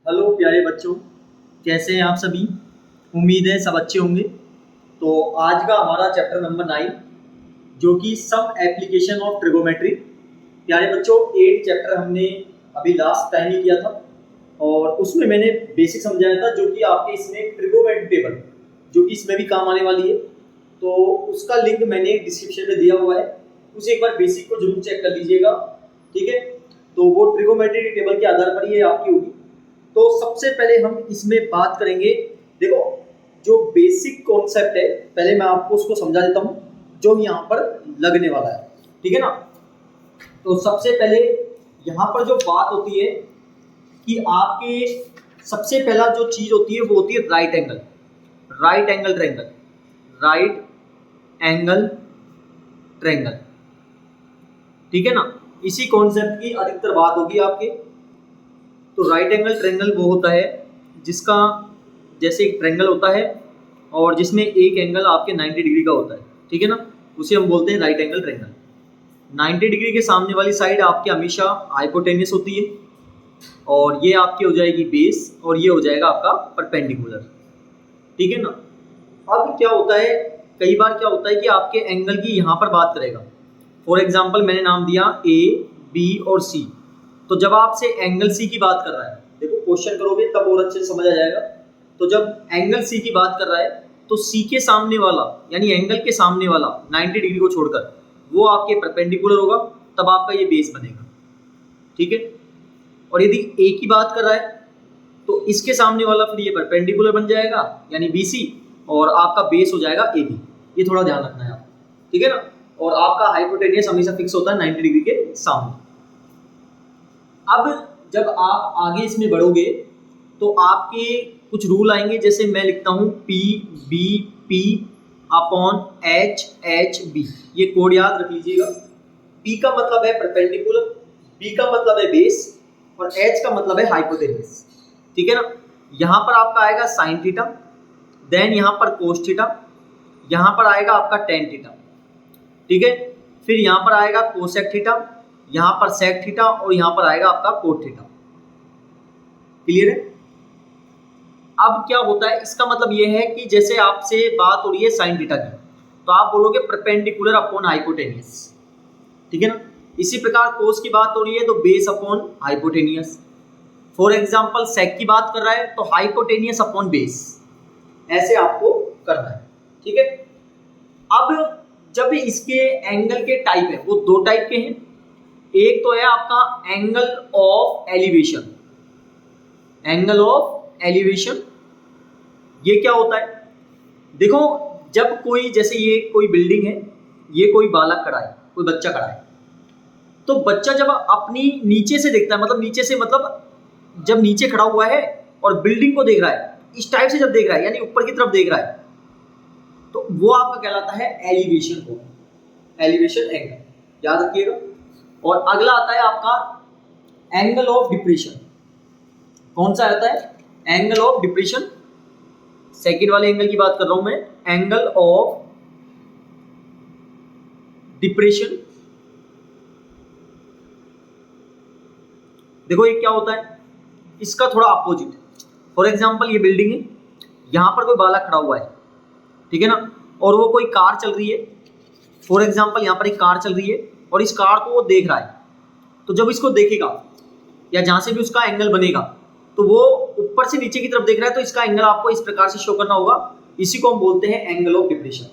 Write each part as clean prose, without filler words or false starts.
Hello प्यारे बच्चों, कैसे हैं आप सभी। उम्मीद है सब अच्छे होंगे। तो आज का हमारा चैप्टर नंबर 9 जो कि सम एप्लीकेशन ऑफ ट्रिगोमेट्री। प्यारे बच्चों, 8 चैप्टर हमने अभी लास्ट टाइम ही किया था और उसमें मैंने बेसिक समझाया था जो कि आपके इसमें ट्रिगोमेट्री टेबल जो कि इसमें भी काम आने वाली है। तो उसका लिंक मैंने डिस्क्रिप्शन में दिया हुआ है, उसे एक बार बेसिक को जरूर चेक कर लीजिएगा। ठीक है, तो वो ट्रिगोमेट्री टेबल के आधार पर ये आपकी होगी। तो सबसे पहले हम इसमें बात करेंगे। देखो, जो बेसिक कॉन्सेप्ट है पहले मैं आपको उसको समझा देता हूँ जो यहाँ पर लगने वाला है। ठीक है ना। तो सबसे पहले यहाँ पर जो बात होती है कि आपके सबसे पहला जो चीज होती है वो होती है right angle. Right angle triangle, right angle triangle. ठीक है ना। इसी कॉन्सेप्ट की अधिकतर बात होगी आपके। तो राइट एंगल ट्रायंगल वो होता है जिसका जैसे एक ट्रायंगल होता है और जिसमें एक एंगल आपके 90 डिग्री का होता है। ठीक है ना, उसे हम बोलते हैं राइट एंगल ट्रायंगल। 90 डिग्री के सामने वाली साइड आपके हमेशा हाइपोटेन्यूस होती है और ये आपकी हो जाएगी बेस और ये हो जाएगा आपका परपेंडिकुलर। ठीक है ना। अब क्या होता है, कई बार क्या होता है कि आपके एंगल की यहाँ पर बात करेगा। फॉर एग्जाम्पल मैंने नाम दिया ए, बी और सी। तो जब आपसे एंगल सी की बात कर रहा है, देखो क्वेश्चन करोगे तब और अच्छे से समझ आ जाएगा। तो जब एंगल सी की बात कर रहा है तो सी के सामने वाला यानी एंगल के सामने वाला 90 डिग्री को छोड़कर वो आपके परपेंडिकुलर होगा, तब आपका ये बेस बनेगा। ठीक है। और यदि ए की बात कर रहा है तो इसके सामने वाला फिर ये परपेंडिकुलर बन जाएगा यानी बी सी, और आपका बेस हो जाएगा ए बी। ये थोड़ा ध्यान रखना है आप। ठीक है ना। और आपका हाइपोटेनियस हमेशा फिक्स होता है 90 डिग्री के सामने। अब जब आप आगे इसमें बढ़ोगे तो आपके कुछ रूल आएंगे, जैसे मैं लिखता हूं P B P upon H H B. ये कोड याद रख लीजिएगा। पी का मतलब है परपेंडिकुलर, बी का मतलब है बेस और एच का मतलब है हाइपोटेन्यूस। ठीक है ना। यहां पर आपका आएगा साइन थीटा, देन यहां पर कोस थीटा, यहां पर आएगा आपका टेन थीटा। ठीक है। फिर यहां पर आएगा कोसेक थीटा, यहां पर सेक थीटा और यहां पर आएगा आपका कोट थीटा। क्लियर है। अब क्या होता है, इसका मतलब यह है कि जैसे आपसे बात हो रही है साइन थीटा की तो आप बोलोगे परपेंडिकुलर अपॉन हाइपोटेनियस। ठीक है ना। इसी प्रकार कोस की बात हो रही है तो base upon hypotenuse. For example sec की बात कर रहा है तो हाइपोटेनियस अपॉन बेस। ऐसे आपको करना है। ठीक है। अब जब इसके एंगल के टाइप है वो दो टाइप के हैं। एक तो है आपका angle of elevation. Angle of elevation ये क्या होता है, देखो जब कोई जैसे ये कोई बिल्डिंग है, ये कोई बालक खड़ा है, कोई बच्चा खड़ा है, तो बच्चा जब अपनी नीचे से देखता है, मतलब नीचे से मतलब जब नीचे खड़ा हुआ है और बिल्डिंग को देख रहा है, इस टाइप से जब देख रहा है यानी ऊपर की तरफ देख रहा है, तो वो आपका कहलाता है एलिवेशन को, एलिवेशन एंगल। याद रखिएगा। और अगला आता है आपका एंगल ऑफ डिप्रेशन। कौन सा आता है, एंगल ऑफ डिप्रेशन। सेकेंड वाले एंगल की बात कर रहा हूं मैं, एंगल ऑफ डिप्रेशन। देखो ये क्या होता है, इसका थोड़ा अपोजिट। फॉर एग्जांपल ये बिल्डिंग है, यहां पर कोई बालक खड़ा हुआ है, ठीक है ना, और वो कोई कार चल रही है। फॉर एग्जांपल यहां पर एक कार चल रही है और इस कार को वो देख रहा है। तो जब इसको देखेगा या जहां से भी उसका एंगल बनेगा तो वो ऊपर से नीचे की तरफ देख रहा है, तो इसका एंगल आपको इस प्रकार से शो करना होगा। इसी को हम बोलते हैं एंगल ऑफ डिप्रेशन।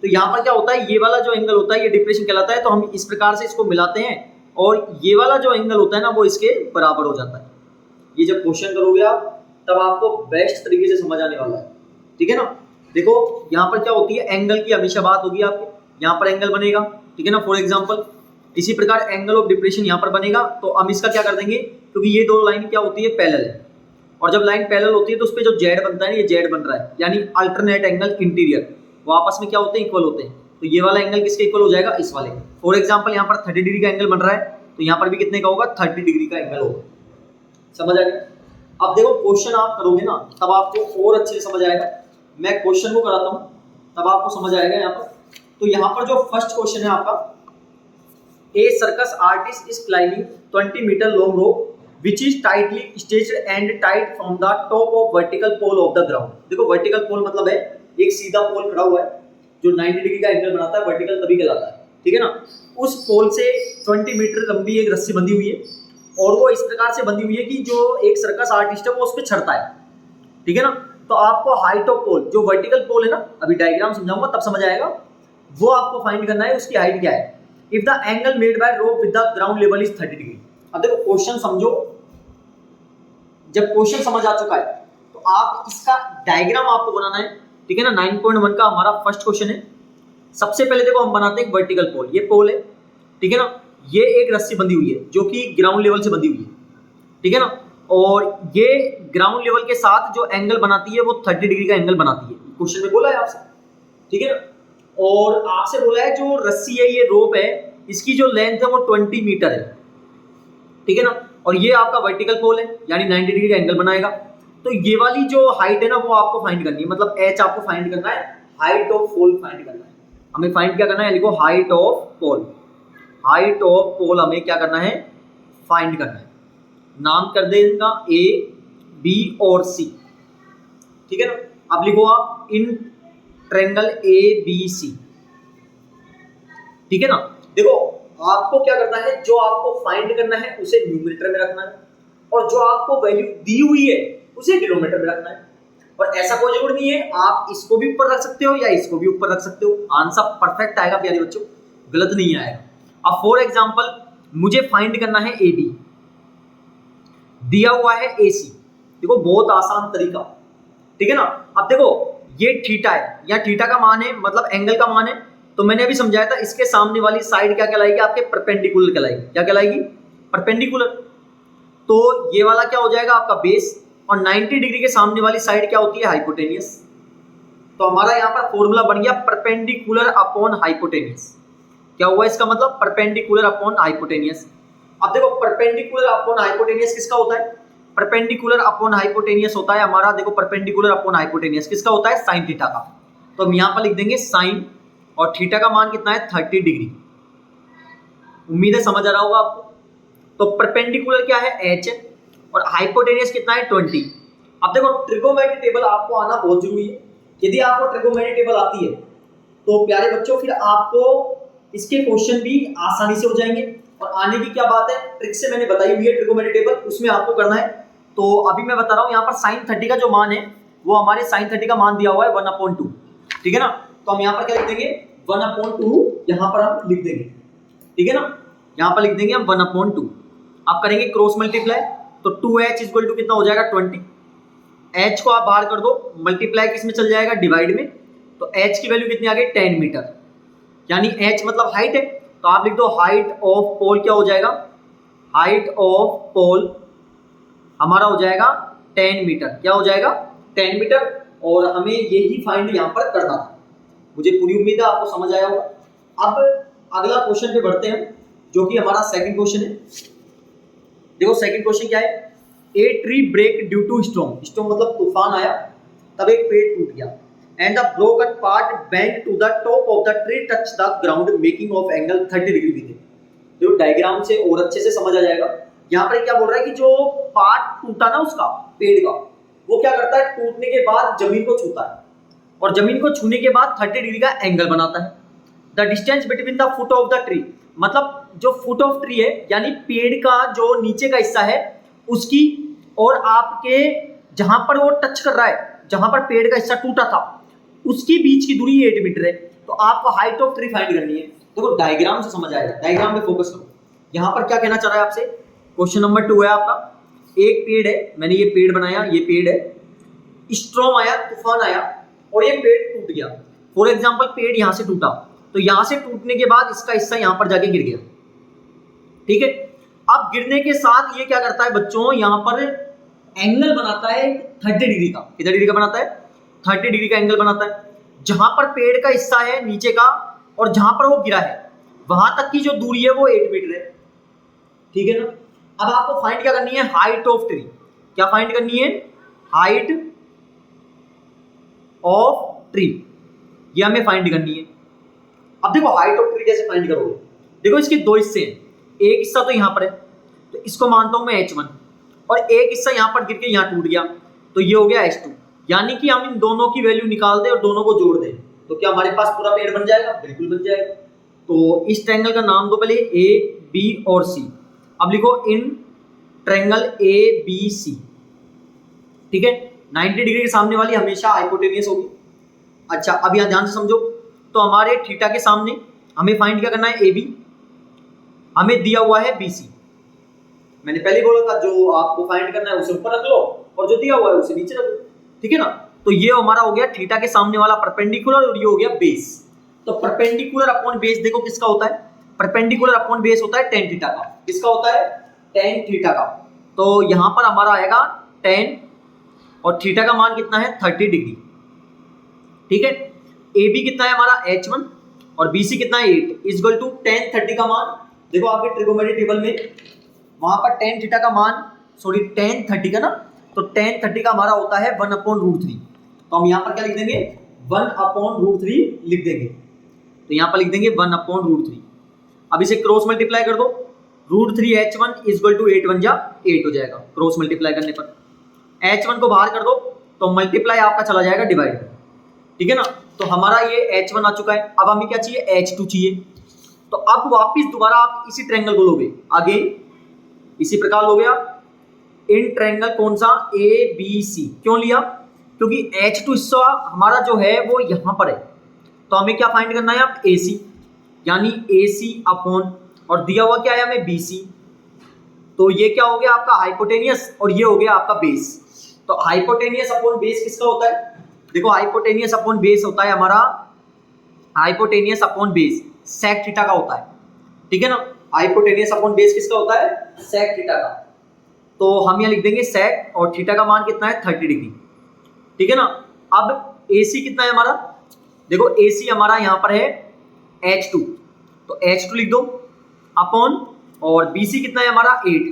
तो यहाँ पर क्या होता है, ये वाला जो एंगल होता है ये डिप्रेशन कहलाता है। तो हम इस प्रकार से इसको मिलाते हैं और ये वाला जो एंगल होता है ना वो इसके बराबर हो जाता है। ये जब क्वेश्चन करोगे आप तब आपको बेस्ट तरीके से समझ आने वाला है। ठीक है ना। देखो यहाँ पर क्या होती है, एंगल की हमेशा बात होगी आपकी, यहाँ पर एंगल बनेगा। ठीक है ना। फॉर एग्जाम्पल इसी प्रकार एंगल ऑफ डिप्रेशन यहाँ पर बनेगा। तो हम इसका क्या कर देंगे, क्योंकि ये दो लाइन क्या होती है, पैरेलल है, और जब लाइन पैरेलल होती है तो उस पर जो जेड बनता है, ये जेड बन रहा है यानी अल्टरनेट एंगल इंटीरियर, वो आपस में क्या होते हैं, इक्वल होते हैं। तो ये वाला एंगल किसके इक्वल हो जाएगा, इस वाले। फॉर एग्जांपल यहाँ पर 30 डिग्री का एंगल बन रहा है तो यहाँ पर भी कितने का होगा, 30 डिग्री का एंगल होगा। समझ आ गया। अब देखो क्वेश्चन आप करोगे ना तब आपको और अच्छे से समझ आएगा। मैं क्वेश्चन को कराता हूँ तब आपको समझ आएगा यहाँ पर। तो यहाँ पर जो फर्स्ट क्वेश्चन है आपका, a circus artist is climbing 20 metre long rope which is tightly stretched and tied from the top of vertical pole of the ground. देखो वर्टिकल पोल मतलब है एक सीधा पोल खड़ा हुआ है जो 90 डिग्री का एंगल बनाता है, वर्टिकल तभी कहलाता है, ठीक है ना। उस पोल से 20 मीटर लंबी एक रस्सी बंधी हुई है और वो इस प्रकार से बंधी हुई है कि जो एक सर्कस आर्टिस्ट है वो उस पर चढ़ता है, ठीक है ना। तो आपको हाइट ऑफ पोल, जो वर्टिकल पोल है ना, अभी डायग्राम समझाऊंगा तब समझ आएगा, वो आपको फाइंड करना है, उसकी हाइट क्या है। If the angle made by rope with the ground level is 30 degree. अब देखो क्वेश्चन समझो, जब क्वेश्चन समझ आ चुका है तो आप इसका डायग्राम आपको बनाना है, ठीक है ना। 9.1 का हमारा फर्स्ट क्वेश्चन है। सबसे पहले देखो हम बनाते हैं वर्टिकल पोल, ये पोल है, ठीक है ना। ये एक रस्सी बंधी हुई है जो कि ग्राउंड लेवल से बंधी हुई है, ठीक है ना। और ये ग्राउंड लेवल के साथ जो एंगल बनाती है वो 30 डिग्री का एंगल बनाती है, क्वेश्चन में बोला है आपसे, ठीक है ना। और आपसे बोला है जो रस्सी है, ये रोप है, इसकी जो लेंथ है वो 20 मीटर है, ठीक है ना। और ये आपका वर्टिकल पोल है यानी 90 डिग्री का एंगल बनाएगा। तो ये वाली जो हाइट है ना वो आपको फाइंड करनी है, मतलब एच आपको फाइंड करना है, हाइट ऑफ पोल फाइंड करना है। हमें फाइंड क्या करना है, लिखो height of pole. Height of pole हमें क्या करना है, फाइंड करना है। नाम कर देगा ए बी और सी, ठीक है ना। अब लिखो आप इन ट्रायंगल ए बी सी, ठीक है ना। देखो आपको क्या करना है, जो आपको फाइंड करना है उसे न्यूमरेटर में रखना है और जो आपको वैल्यू दी हुई है उसे डिनोमिनेटर में रखना है। और ऐसा कोई जरूरी नहीं है, आप इसको भी ऊपर रख सकते हो या इसको भी ऊपर रख सकते हो, आंसर परफेक्ट आएगा प्यारे बच्चों, गलत नहीं आएगा। अब फॉर एग्जांपल मुझे फाइंड करना है ए बी, दिया हुआ है ए सी। देखो बहुत आसान तरीका, ठीक है ना। अब देखो ये थीटा है या थीटा का मान है, मतलब एंगल का मान है, तो मैंने अभी समझाया था इसके सामने वाली साइड क्या कहलाएगी, आपके परपेंडिकुलर कहलाएगी। क्या कहलाएगी, परपेंडिकुलर। तो ये वाला क्या हो जाएगा आपका बेस, और 90 डिग्री के सामने वाली साइड क्या होती है, हाइपोटेनियस। तो हमारा यहाँ पर फॉर्मूला बन गया परपेंडिकुलर अपॉन हाइपोटेनियस। क्या हुआ इसका मतलब, परपेंडिकुलर अपॉन हाइपोटेनियस। अब देखो परपेंडिकुलर अपॉन हाइपोटेनियस किसका होता है, परपेंडिकुलर अपॉन हाइपोटेनियस होता है हमारा, देखो परपेंडिकुलर अपॉन हाइपोटेनियस किसका होता है, साइन थीटा का। तो हम यहाँ पर लिख देंगे साइन, और थीटा का मान कितना है 30 डिग्री। उम्मीद है समझ आ रहा होगा आपको। तो परपेंडिकुलर क्या है h और हाइपोटेनियस कितना है 20। अब देखो ट्रिगोनोमेट्री टेबल आपको आना बहुत जरूरी है। यदि आपको ट्रिगोनोमेट्री टेबल आती है तो प्यारे बच्चों फिर आपको इसके क्वेश्चन भी आसानी से हो जाएंगे। और आने की क्या बात है, ट्रिक से मैंने बताई हुई है ट्रिगोनोमेट्री टेबल, उसमें आपको करना है। तो अभी मैं बता रहा हूँ यहाँ पर साइन 30 का जो मान है वो हमारे साइन 30 का मान दिया हुआ है 1/2, ठीक है ना। तो हम यहाँ पर क्या लिख देंगे 1/2, यहाँ पर हम लिख देंगे, ठीक है ना। यहाँ पर लिख देंगे हम 1/2। आप करेंगे क्रॉस मल्टीप्लाई, तो 2h इक्वल टू कितना हो जाएगा 20। h को आप बाहर कर दो, मल्टीप्लाई किस में चल जाएगा, डिवाइड में। तो h की वैल्यू कितनी आ गई 10 मीटर, यानी h मतलब हाइट है। तो आप लिख दो हाइट ऑफ पोल क्या हो जाएगा, हाइट ऑफ पोल हमारा हो जाएगा 10 मीटर। क्या हो जाएगा 10 मीटर। और हमें यही फाइंड यहाँ पर करना था। मुझे पूरी उम्मीद है आपको समझ आया होगा। अब अगला क्वेश्चन पे बढ़ते हैं जो कि हमारा सेकंड क्वेश्चन है। देखो सेकंड क्वेश्चन क्या है, a tree break due to storm. Storm मतलब तूफान आया, तब एक पेड़ टूट गया। And the broken part bend to the top of the tree touch the ground making of angle 30 degree with it. जो डायग्राम से और अच्छे से समझ आ जाएगा। यहाँ पर क्या बोल रहा है कि जो पार्ट टूटा ना उसका पेड़ का, वो क्या करता है, टूटने के बाद जमीन को छूता है और जमीन को छूने के बाद 30 डिग्री का एंगल बनाता है। The distance between the foot of the tree, मतलब जो फुट ऑफ ट्री है यानी पेड़ का जो नीचे का हिस्सा है उसकी, और आपके जहां पर वो टच कर रहा है, जहां पर पेड़ का हिस्सा टूटा था, उसकी बीच की दूरी 8 मीटर है। तो आपको हाइट ऑफ ट्री फाइंड करनी है। देखो डायग्राम से समझ आएगा, डायग्राम पे फोकस करो। यहाँ पर क्या कहना चाह रहा है आपसे, क्वेश्चन नंबर 2 है आपका। एक पेड़ है, मैंने ये पेड़ बनाया, ये पेड़ है, स्ट्रॉम आया, तूफान आया और ये पेड़ टूट गया। फॉर एग्जाम्पल पेड़ यहाँ से टूटा, तो यहाँ से टूटने के बाद इसका हिस्सा यहाँ पर जाके गिर गया, ठीक है। अब गिरने के साथ ये क्या करता है बच्चों, यहाँ पर एंगल बनाता है 30 डिग्री का। कितने डिग्री का बनाता है, 30 डिग्री का एंगल बनाता है। जहां पर पेड़ का हिस्सा है नीचे का और जहां पर वो गिरा है वहां तक की जो दूरी है वो 8 मीटर है, ठीक है ना। अब आपको फाइंड क्या करनी है, हाइट ऑफ ट्री। क्या फाइंड करनी है, हाइट ऑफ ट्री, ये हमें फाइंड करनी है। अब देखो हाइट ऑफ ट्री कैसे फाइंड करोगे, देखो इसके दो हिस्से हैं, एक हिस्सा तो यहां पर है, तो इसको मानता हूं मैं h1, और एक हिस्सा यहाँ पर गिर के यहाँ टूट गया, तो ये हो गया H2। यानी कि हम इन दोनों की वैल्यू निकाल दें और दोनों को जोड़ दें, तो क्या हमारे पास पूरा पेड़ बन जाएगा? बिल्कुल बन जाएगा। तो इस ट्रायंगल का नाम दो पहले ए, बी और सी। अब लिखो इन ट्रायंगल ए बी सी, ठीक है। 90 डिग्री के सामने वाली हमेशा हाइपोटेनियस होगी। अच्छा, अब यहाँ ध्यान से समझो, तो हमारे थीटा के सामने हमें फाइंड क्या करना है? A B. हमें दिया हुआ है बी सी। मैंने पहले बोला था जो आपको फाइंड करना है उसे ऊपर रख लो और जो दिया हुआ है उसे नीचे रख लो, ठीक है ना। तो ये हमारा हो गया थीटा के सामने वाला परपेंडिकुलर और ये हो गया बेस। तो परपेंडिकुलर अपॉन बेस देखो किसका होता है? परपेंडिकुलर अपॉन बेस होता है टेन थीटा का। किसका होता है? टेन थीटा का। तो यहां पर हमारा आएगा 10 और थीटा का मान कितना है? 30 डिग्री, ठीक है। ए बी कितना है हमारा? H1 और बी सी कितना है? 8 इक्वल टू 10 30 का मान देखो आपके ट्रिगोनोमेट्री टेबल में वहां पर 10 थीटा का मान, सॉरी 10 30 का ना, तो 10 30 का हमारा होता है 1/√3। तो हम यहाँ पर क्या लिख देंगे? 1/√3 लिख देंगे। तो यहाँ पर लिख देंगे 1/√3। अब इसे क्रॉस मल्टीप्लाई कर दो, √3 H1 इक्वल टू 8 1 जा 8 हो जाएगा क्रॉस मल्टीप्लाई करने पर। H1 को बाहर कर दो तो मल्टीप्लाई आपका चला जाएगा डिवाइड, ठीक है ना। तो हमारा ये H1 आ चुका है। अब हमें क्या चाहिए? H2 चाहिए। तो अब वापिस दोबारा आप इसी ट्रायंगल को लोगे, अगेन इसी प्रकार लोगे आप इन ट्रायंगल कौन सा? A B C. क्यों लिया? क्योंकि H2 हिस्सा हमारा जो है वो यहां पर है, तो हमें क्या फाइंड करना है? आप AC, यानी AC अपॉन और दिया हुआ क्या है हमें? BC। तो ये क्या हो गया आपका? हाइपोटेनियस, और ये हो गया आपका बेस। तो हाइपोटेनियस अपॉन बेस किसका होता है? देखो हाइपोटेनियस अपॉन बेस होता है हमारा, hypotenuse upon base sec theta का होता है, ठीक है ना। हाइपोटेनियस अपॉन बेस किसका होता है? सेक थीटा का। तो हम यहाँ लिख देंगे सेक और थीटा का मान कितना है? 30 डिग्री, ठीक है ना। अब AC कितना है हमारा? देखो AC हमारा यहाँ पर है H2, तो H2 लिख दो अपॉन, और BC कितना है हमारा? 8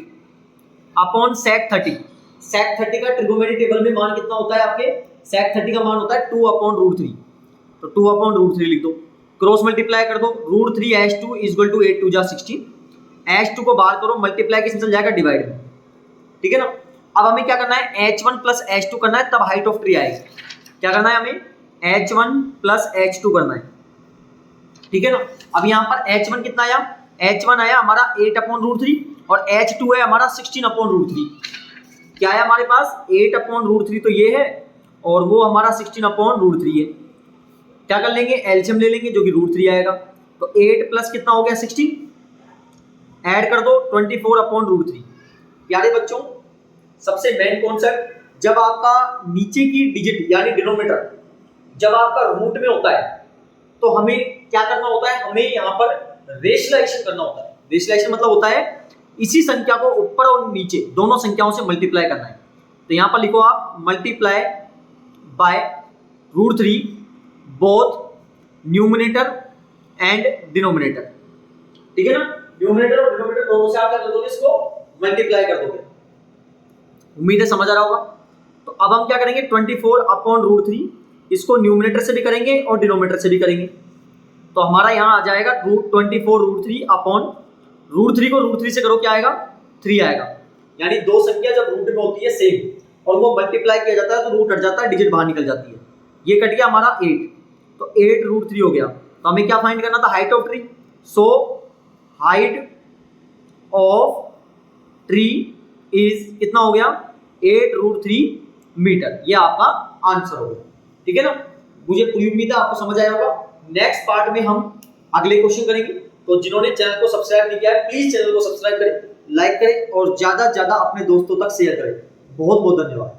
अपॉन सेक 30। सेक 30 का ट्रिगोनोमेट्री टेबल में मान कितना होता है आपके? सेक 30 का मान होता है 2/√3, तो 2/√3 लिख दो। क्रॉस मल्टीप्लाई कर दो, √3 H2 इक्वल टू 8 2 जा 16। H2 को बाहर करो, मल्टीप्लाई किसमें चल जाएगा? डिवाइड में, ठीक है ना। अब हमें क्या करना है? H1 प्लस H2 करना है, तब हाइट ऑफ ट्री आएगी। क्या करना है हमें? H1 प्लस H2 करना है, ठीक है ना। अब यहाँ पर H1 कितना आया? H1 आया हमारा 8/√3 और H2 है हमारा 16/√3। क्या है हमारे पास? 8/√3 तो ये है और वो हमारा 16/√3 है। क्या कर लेंगे? एलसीएम ले लेंगे जो कि √3 आएगा। तो 8 प्लस कितना हो गया? 16, ऐड कर दो 24/√3। प्यारे बच्चों, सबसे मेन कॉन्सेप्ट, जब आपका नीचे की डिजिट यानी डिनोमिनेटर जब आपका रूट में होता है तो हमें क्या करना होता है? हमें यहाँ पर रेशनलाइजेशन करना होता है। रेशनलाइजेशन मतलब होता है इसी संख्या को ऊपर और नीचे दोनों संख्याओं से मल्टीप्लाई करना है। तो यहाँ पर लिखो आप multiply by √3 both numerator and denominator, ठीक है ना। न्यूमिनेटर और डिनोमिनेटर दोनों से आप क्या कर दोगे? इसको मल्टीप्लाई कर दोगे। उम्मीद है समझ आ रहा होगा। तो अब हम क्या करेंगे? 24/√3 इसको न्यूमिनेटर से भी करेंगे और डिनोमिनेटर से भी करेंगे। तो हमारा यहाँ आ जाएगा 24√3 अपॉन √3 को √3 से करो, क्या आएगा? 3 आएगा। यानी दो संख्या जब रूट में होती है सेम और वो मल्टीप्लाई किया जाता है तो रूट हट जाता है, डिजिट बाहर निकल जाती है। ये कट गया हमारा 8, तो 8√3 हो गया। तो हमें क्या फाइंड करना था? Height of tree. So height of tree is कितना हो गया? 8√3 मीटर। ये आपका आंसर होगा, ठीक है ना। मुझे पूरी उम्मीद है आपको समझ आया होगा। नेक्स्ट पार्ट में हम अगले क्वेश्चन करेंगे। तो जिन्होंने चैनल को सब्सक्राइब नहीं किया है प्लीज चैनल को सब्सक्राइब करें, लाइक करें और ज्यादा से ज्यादा अपने दोस्तों तक शेयर करें। बहुत बहुत धन्यवाद।